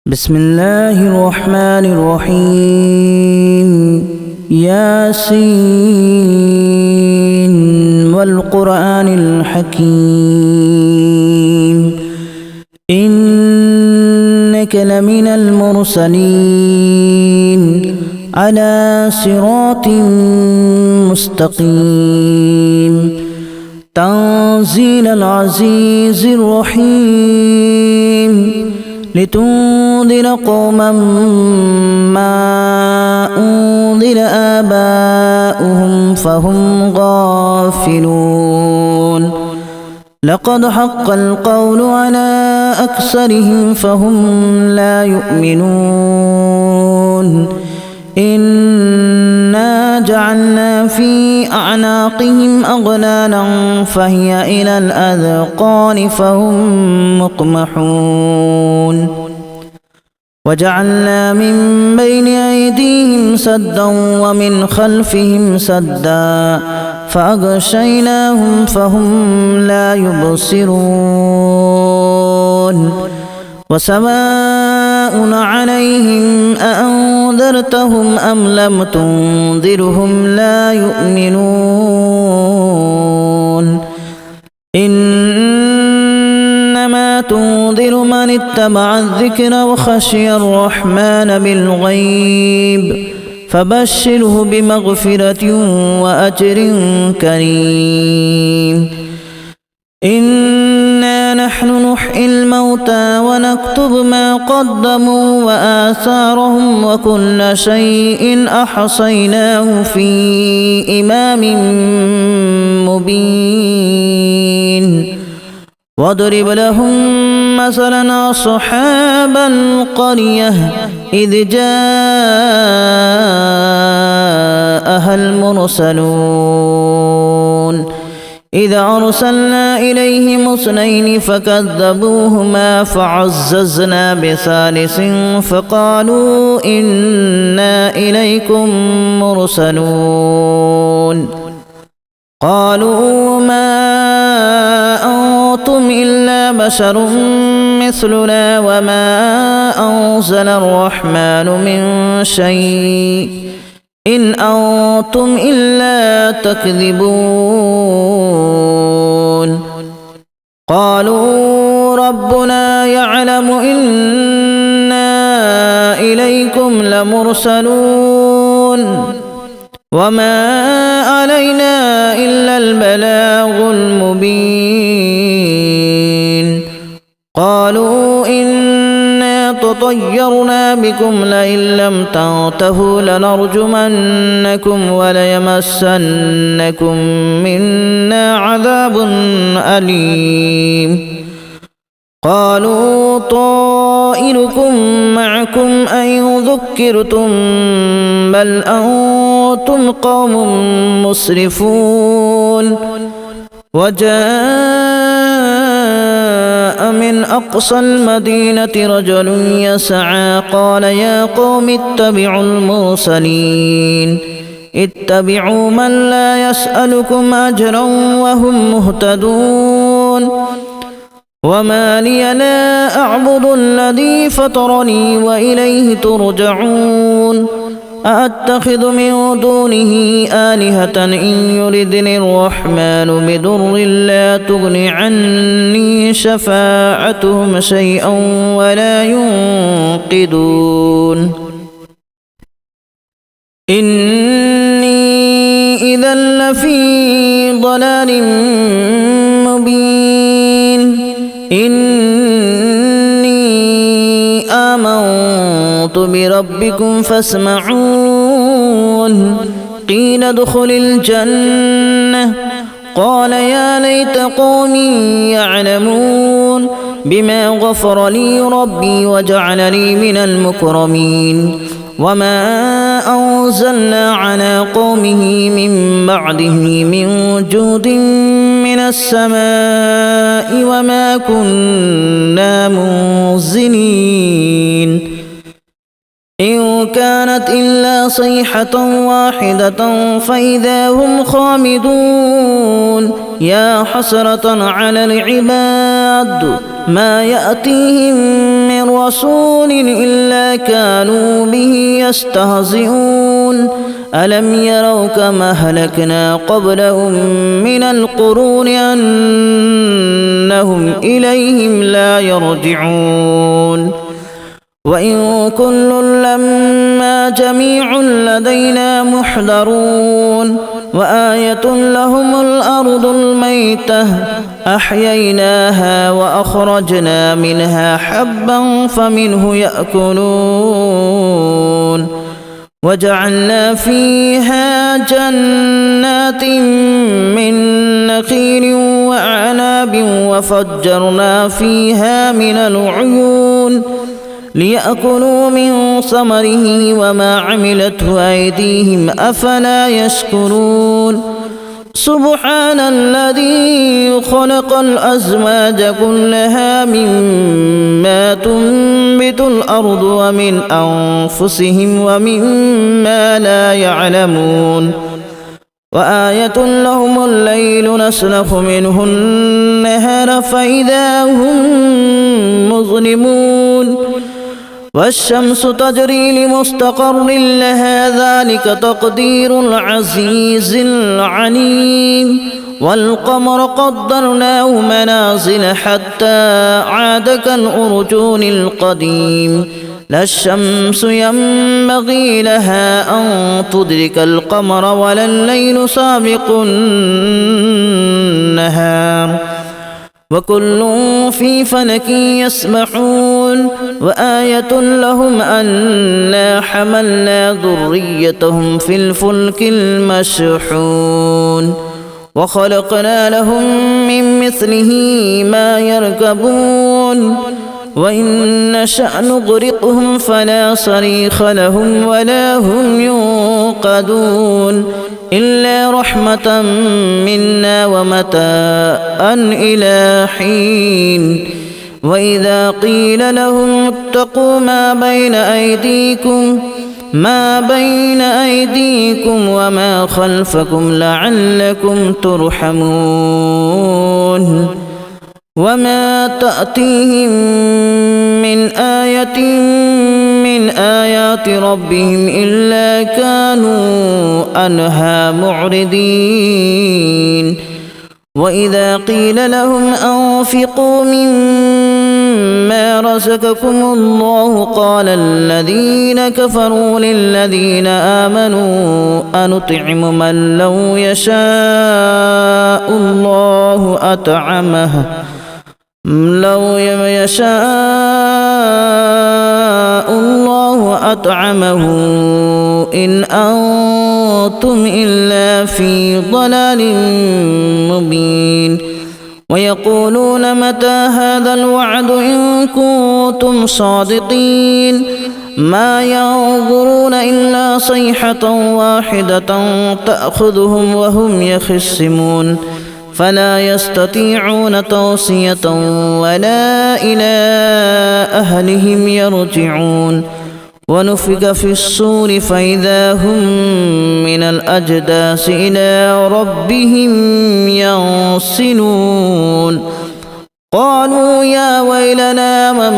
بسم الله الرحمن الرحيم ياسين والقرآن الحكيم إنك لمن المرسلين على صراط مستقيم تنزيل العزيز الرحيم لتنذر قوما ما أنذر آباؤهم فهم غافلون لقد حق القول على أكثرهم فهم لا يؤمنون إنا جعلنا في أعناقهم أغلالا فهي إلى الأذقان فهم مقمحون وجعلنا من بين أيديهم سدا ومن خلفهم سدا فأغشيناهم فهم لا يبصرون وسواء عليهم أأنذرتهم أم لم تنذرهم لا يؤمنون إنما تنذر من اتبع الذكر وخشي الرحمن بالغيب فبشره بمغفرة وأجر كريم إنا نحن نحيي الموتى ونكتب ما قدموا وآثارهم وكل شيء أحصيناه في إمام مبين واضرب لهم مثلا أصحاب القرية إذ جاءها المرسلون إذا أرسلنا إليهم اثنين فكذبوهما فعززنا بثالث فقالوا إنا إليكم مرسلون قالوا ما أنتم إلا بشر مثلنا وما أنزل الرحمن من شيء إن أنتم إلا تكذبون قالوا ربنا يعلم إنا إليكم لمرسلون وما علينا إلا البلاغ المبين قالوا إنا تطيرنا بكم لئن لم تنتهوا لنرجمنكم وليمسنكم منا عذاب أليم قالوا طائركم معكم أن ذكرتم بل أنتم قوم مسرفون وجاء من أقصى المدينة رجل يسعى قال يا قوم اتبعوا المرسلين اتبعوا من لا يسألكم أجرا وهم مهتدون وما لي لا أعبد الذي فطرني وإليه ترجعون أأتخذ من دونه آلهة إن يردني الرحمن بضر لا تغن عني شفاعتهم شيئا ولا ينقذون إني إذا لفي ضلال مبين إني آمنت بربكم فاسمعون قيل ادخل الجنة قال يا ليت قومي يعلمون بما غفر لي ربي وجعلني من المكرمين وما أنزلنا على قومه من بعده من جود من السماء وما كنا منزلين إن كانت إلا صيحة واحدة فإذا هم خامدون يا حسرة على العباد ما يأتيهم من رسول إلا كانوا به يستهزئون ألم يروا كما أهلكنا قبلهم من القرون أنهم إليهم لا يرجعون وإن كل لما جميع لدينا محضرون وآية لهم الأرض الميتة أحييناها وأخرجنا منها حبا فمنه يأكلون وجعلنا فيها جنات من نخيل وأعناب وفجرنا فيها من العيون ليأكلوا من ثمره وما عملته أيديهم أفلا يشكرون سبحان الذي خلق الأزواج كلها مما تنبت الأرض ومن أنفسهم ومما لا يعلمون وآية لهم الليل نسلخ منه النهار فإذا هم مظلمون والشمس تجري لمستقر لها ذلك تقدير العزيز العليم والقمر قدرناه منازل حتى عاد كالأرجون القديم لا الشمس ينبغي لها أن تدرك القمر ولا الليل سابق النهار وكل في فلك يسبحون وآية لهم أنا حملنا ذريتهم في الفلك المشحون وخلقنا لهم من مثله ما يركبون وإن نشأ نغرقهم فلا صريخ لهم ولا هم ينقذون إلا رحمة منا ومتاعا إلى حين وإذا قيل لهم اتقوا ما بين أيديكم وما خلفكم لعلكم ترحمون وما تأتيهم من آية من آيات ربهم إلا كانوا عنها معرضين وإذا قيل لهم أنفقوا مما رزقكم الله قال الذين كفروا للذين آمنوا أنطعم من لو يشاء الله أطعمه إن أنتم إلا في ضلال مبين ويقولون متى هذا الوعد إن كنتم صادقين ما ينظرون إلا صيحة واحدة تأخذهم وهم يخصمون فلا يستطيعون توصية ولا إلى أهلهم يرجعون ونفخ في الصور فإذا هم من الأجداث إلى ربهم ينسلون قالوا يا ويلنا من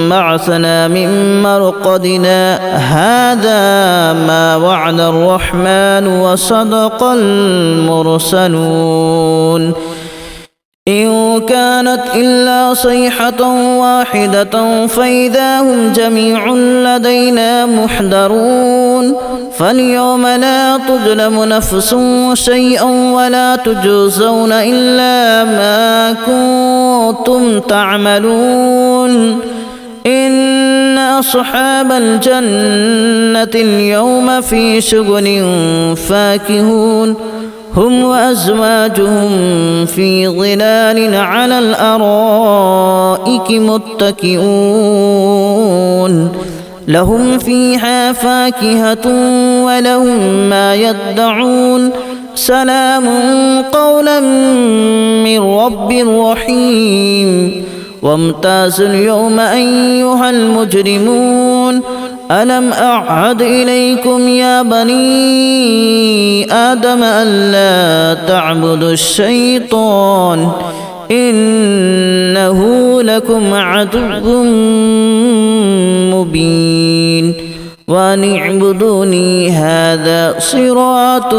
بعثنا من مرقدنا هذا ما وعد الرحمن وصدق المرسلون إن كانت إلا صيحة واحدة فإذا هم جميع لدينا محضرون فاليوم لا تظلم نفس شيئا ولا تجزون إلا ما كنتم تعملون إن أصحاب الجنة اليوم في شغل فاكهون هم وأزواجهم في ظلال على الأرائك متكئون لهم فيها فاكهة ولهم ما يدعون سلام قولا من رب رحيم وامتازوا اليوم أيها المجرمون ألم أعهد إليكم يا بني آدم ألا تعبدوا الشيطان إنه لكم عدو مبين وأن اعبدوني هذا صراط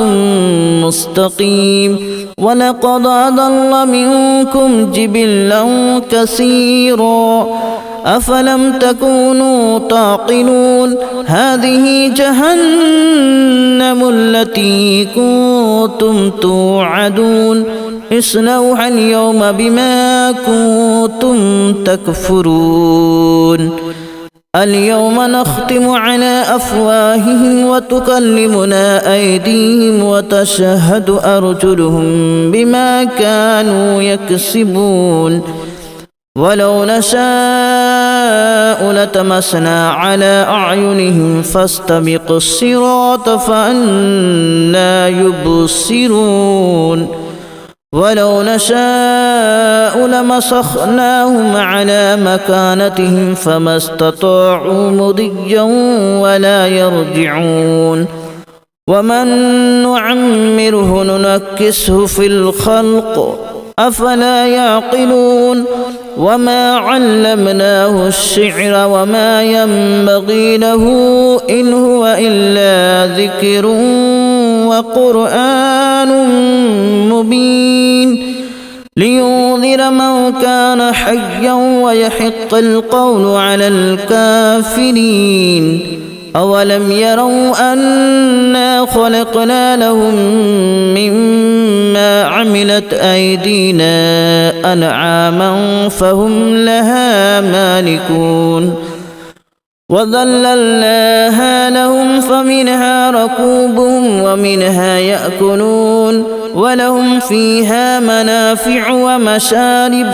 مستقيم ولقد أضل منكم جبلا كثيرا أفلم تكونوا تعقلون هذه جهنم التي كنتم توعدون اصلوها اليوم بما كنتم تكفرون اليوم نختم على أفواههم وتكلمنا أيديهم وتشهد أرجلهم بما كانوا يكسبون ولو نشاء لتمسنا على أعينهم فاستبقوا الصراط فأنى يبصرون ولو نشاء لمسخناهم على مكانتهم فما استطاعوا مضيا ولا يرجعون ومن نعمره ننكسه في الخلق أفلا يعقلون وما علمناه الشعر وما ينبغي له إن هو إلا ذكر وقرآن مبين لينذر من كان حيا ويحق القول على الكافرين أولم يروا أنا خلقنا لهم مما عملت أيدينا أنعاما فهم لها مالكون وذللناها لهم فمنها ركوبهم ومنها يأكلون ولهم فيها منافع ومشارب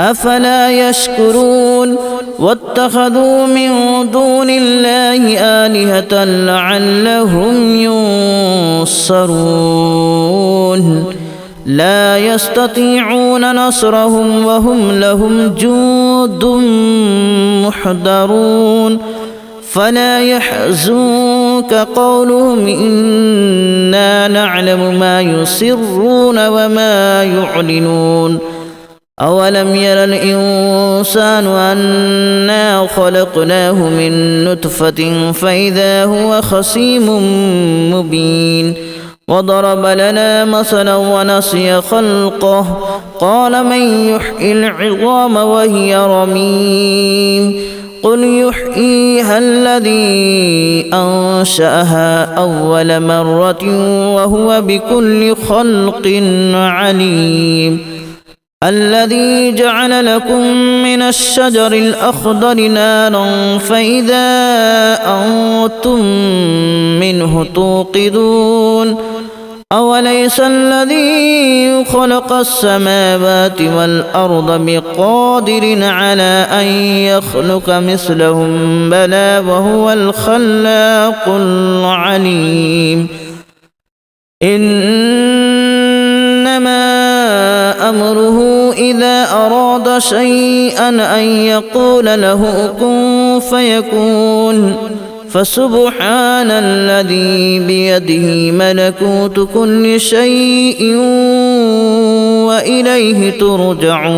أفلا يشكرون واتخذوا من دون الله آلهة لعلهم ينصرون لا يستطيعون نصرهم وهم لهم جند محضرون فلا يحزنك قولهم إنا نعلم ما يسرون وما يعلنون أولم ير الإنسان أنا خلقناه من نطفة فإذا هو خصيم مبين وضرب لنا مثلا ونسي خلقه قال من يحيي العظام وهي رميم قل يحييها الذي أنشأها أول مرة وهو بكل خلق عليم الذي جعل لكم من الشجر الأخضر نارا فإذا أنتم منه توقدون أوليس الذي خلق السماوات والأرض بقادر على أن يخلق مثلهم بلى وهو الخلاق العليم إنما أمره إذا أراد شيئا أن يقول له كن فيكون فسبحان الذي بيده ملكوت كل شيء وإليه ترجعون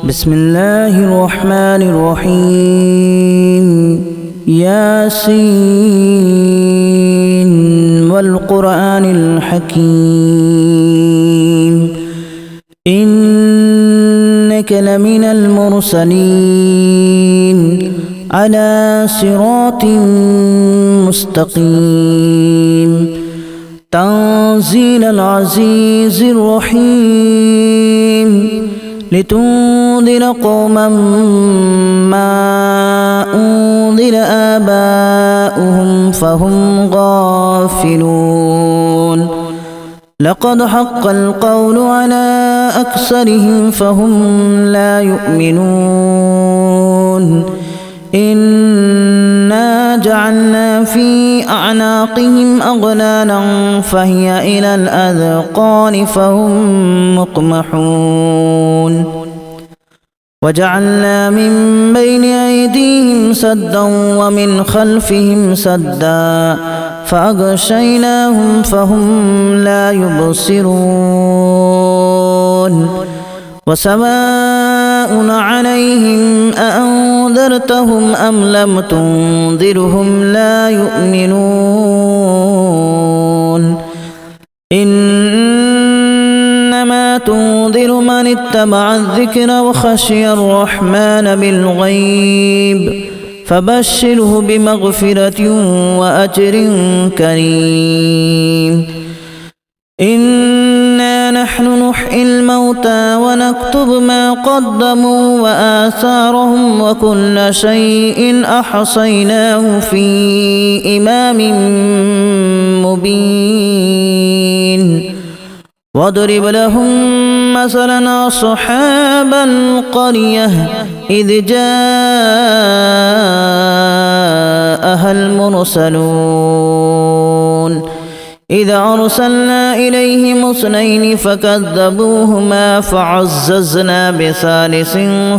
بسم الله الرحمن الرحيم ياسين والقرآن الحكيم إنك لمن المرسلين على صراط مستقيم تنزيل العزيز الرحيم لتنذر قوما ما أنذر آباؤهم فهم غافلون لقد حق القول على أكثرهم فهم لا يؤمنون إنا جعلنا في أعناقهم أغلالا فهي إلى الأذقان فهم مقمحون وجعلنا من بين أيديهم سدا ومن خلفهم سدا فأغشيناهم فهم لا يبصرون وسواء عليهم أأنذرتهم أم لم تنذرهم لا يؤمنون إنما تنذر من اتبع الذكر وخشي الرحمن بالغيب فبشره بمغفرة وأجر كريم إنا نحن نحيي الموتى ونكتب ما قدموا وآثارهم وكل شيء أحصيناه في إمام مبين واضرب لهم مثلا أصحاب القرية إذ جاءها المرسلون إذا أرسلنا إليهم اثنين فكذبوهما فعززنا بثالث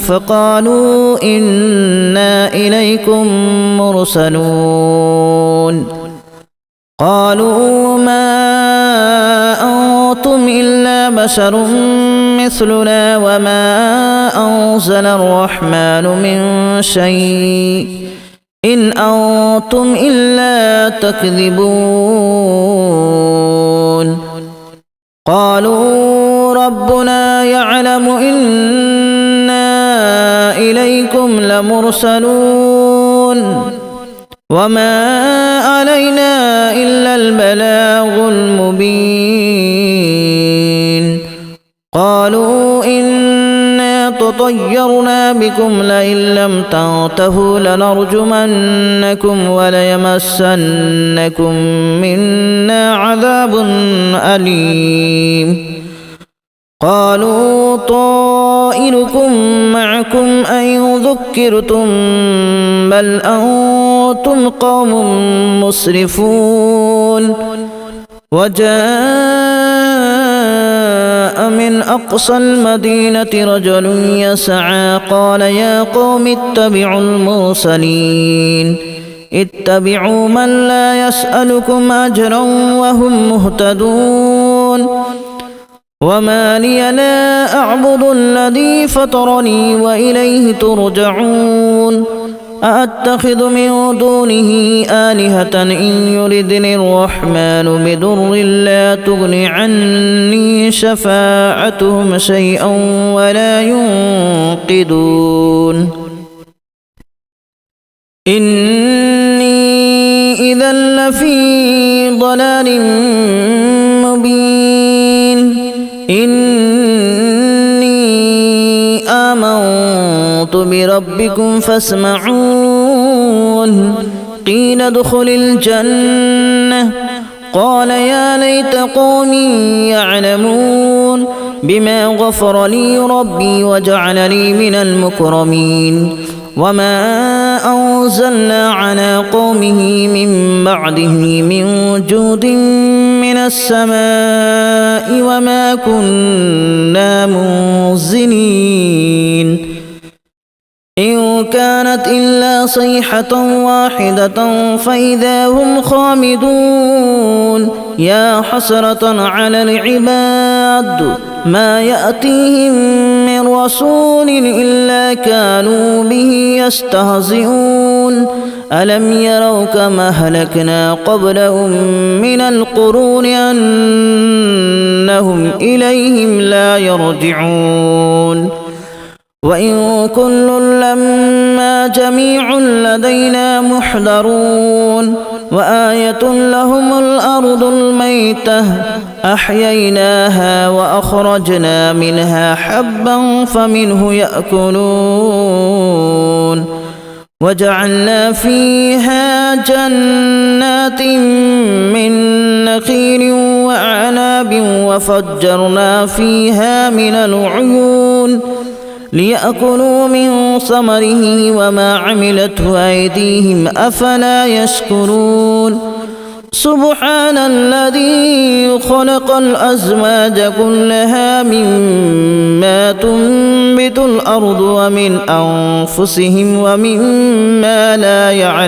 فقالوا إنا إليكم مرسلون قالوا ما أنتم إلا بشر مثلنا وما أنزل الرحمن من شيء إن أنتم إلا تكذبون قالوا ربنا يعلم إنا إليكم لمرسلون وما علينا إلا البلاغ المبين قالوا إنا تطيرنا بكم لئن لم تنتهوا لنرجمنكم وليمسنكم منا عذاب أليم قالوا طائركم معكم أن ذكرتم بل أنتم قوم مسرفون وجاء من أقصى المدينة رجل يسعى قال يا قوم اتبعوا المرسلين اتبعوا من لا يسألكم أجرا وهم مهتدون وما لي لا أعبد الذي فطرني وإليه ترجعون أأتخذ من دونه آلهة إن يردني الرحمن بضر لا تغن عني شفاعتهم شيئا ولا ينقذون إني إذا لفي ضلال مبين إني آمنت بربكم فاسمعون قيل ادخل الجنة قال يا ليت قومي يعلمون بما غفر لي ربي وجعلني من المكرمين وما أنزلنا على قومه من بعده من جود من السماء وما كنا منزلين إن كانت إلا صيحة واحدة فإذا هم خامدون يا حسرة على العباد ما يأتيهم من رسول إلا كانوا به يستهزئون ألم يروا كما أهلكنا قبلهم من القرون أنهم إليهم لا يرجعون وإن كل لما جميع لدينا محضرون وآية لهم الأرض الميتة أحييناها وأخرجنا منها حبا فمنه يأكلون وجعلنا فيها جنات من نخيل وأعناب وفجرنا فيها من العيون ليأكلوا من ثمره وما عملته أيديهم أفلا يشكرون سبحان الذي خلق الأزواج كلها مما تنبت الأرض ومن أنفسهم ومما لا يعلمون